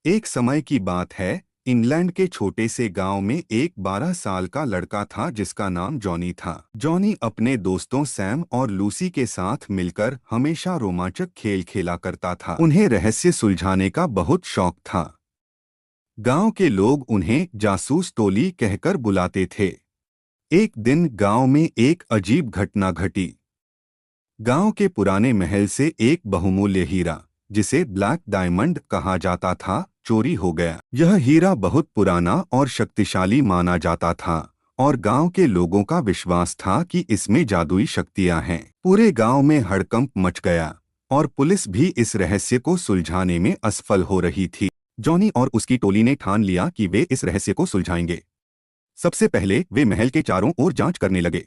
एक समय की बात है। इंग्लैंड के छोटे से गांव में एक 12 साल का लड़का था जिसका नाम जॉनी था। जॉनी अपने दोस्तों सैम और लूसी के साथ मिलकर हमेशा रोमांचक खेल खेला करता था। उन्हें रहस्य सुलझाने का बहुत शौक था। गांव के लोग उन्हें जासूस टोली कहकर बुलाते थे। एक दिन गांव में एक अजीब घटना घटी। गांव के पुराने महल से एक बहुमूल्य हीरा, जिसे ब्लैक डायमंड कहा जाता था, चोरी हो गया। यह हीरा बहुत पुराना और शक्तिशाली माना जाता था और गांव के लोगों का विश्वास था कि इसमें जादुई शक्तियां हैं। पूरे गांव में हड़कंप मच गया और पुलिस भी इस रहस्य को सुलझाने में असफल हो रही थी। जॉनी और उसकी टोली ने ठान लिया कि वे इस रहस्य को सुलझाएंगे। सबसे पहले वे महल के चारों ओर जांच करने लगे।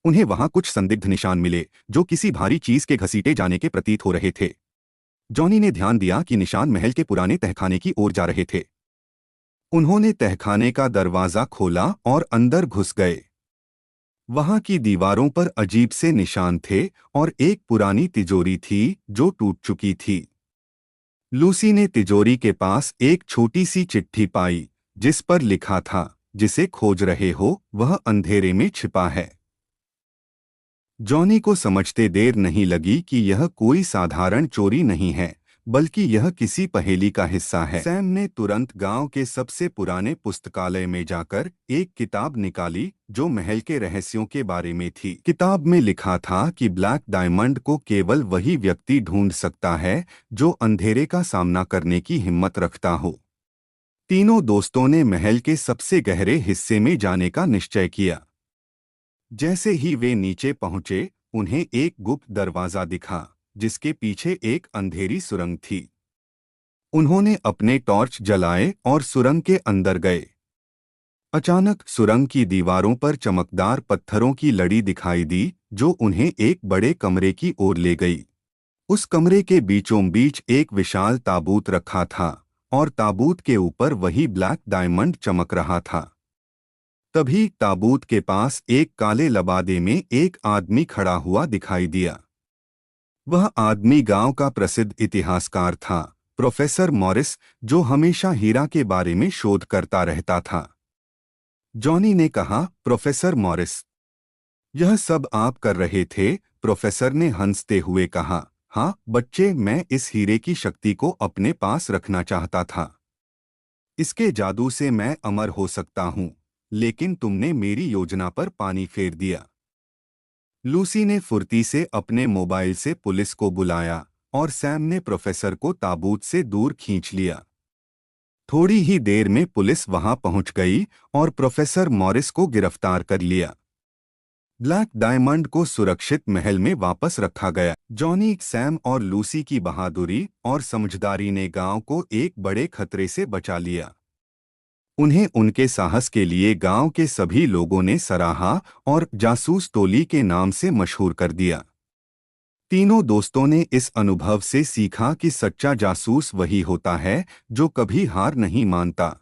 उन्हें वहां कुछ संदिग्ध निशान मिले जो किसी भारी चीज के घसीटे जाने के प्रतीत हो रहे थे। जॉनी ने ध्यान दिया कि निशान महल के पुराने तहखाने की ओर जा रहे थे। उन्होंने तहखाने का दरवाजा खोला और अंदर घुस गए। वहां की दीवारों पर अजीब से निशान थे और एक पुरानी तिजोरी थी जो टूट चुकी थी। लूसी ने तिजोरी के पास एक छोटी सी चिट्ठी पाई जिस पर लिखा था, जिसे खोज रहे हो वह अंधेरे में छिपा है। जॉनी को समझते देर नहीं लगी कि यह कोई साधारण चोरी नहीं है, बल्कि यह किसी पहेली का हिस्सा है। सैम ने तुरंत गांव के सबसे पुराने पुस्तकालय में जाकर एक किताब निकाली जो महल के रहस्यों के बारे में थी। किताब में लिखा था कि ब्लैक डायमंड को केवल वही व्यक्ति ढूंढ सकता है जो अंधेरे का सामना करने की हिम्मत रखता हो। तीनों दोस्तों ने महल के सबसे गहरे हिस्से में जाने का निश्चय किया। जैसे ही वे नीचे पहुंचे, उन्हें एक गुप्त दरवाजा दिखा जिसके पीछे एक अंधेरी सुरंग थी। उन्होंने अपने टॉर्च जलाए और सुरंग के अंदर गए। अचानक सुरंग की दीवारों पर चमकदार पत्थरों की लड़ी दिखाई दी जो उन्हें एक बड़े कमरे की ओर ले गई। उस कमरे के बीचों बीच एक विशाल ताबूत रखा था और ताबूत के ऊपर वही ब्लैक डायमंड चमक रहा था। तभी ताबूत के पास एक काले लबादे में एक आदमी खड़ा हुआ दिखाई दिया। वह आदमी गांव का प्रसिद्ध इतिहासकार था, प्रोफेसर मॉरिस, जो हमेशा हीरा के बारे में शोध करता रहता था। जॉनी ने कहा, प्रोफेसर मॉरिस, यह सब आप कर रहे थे? प्रोफेसर ने हंसते हुए कहा, हाँ बच्चे, मैं इस हीरे की शक्ति को अपने पास रखना चाहता था। इसके जादू से मैं अमर हो सकता हूँ, लेकिन तुमने मेरी योजना पर पानी फेर दिया। लूसी ने फुर्ती से अपने मोबाइल से पुलिस को बुलाया और सैम ने प्रोफेसर को ताबूत से दूर खींच लिया। थोड़ी ही देर में पुलिस वहां पहुंच गई और प्रोफेसर मॉरिस को गिरफ्तार कर लिया। ब्लैक डायमंड को सुरक्षित महल में वापस रखा गया। जॉनी, सैम और लूसी की बहादुरी और समझदारी ने गांव को एक बड़े खतरे से बचा लिया। उन्हें उनके साहस के लिए गांव के सभी लोगों ने सराहा और जासूस टोली के नाम से मशहूर कर दिया। तीनों दोस्तों ने इस अनुभव से सीखा कि सच्चा जासूस वही होता है जो कभी हार नहीं मानता।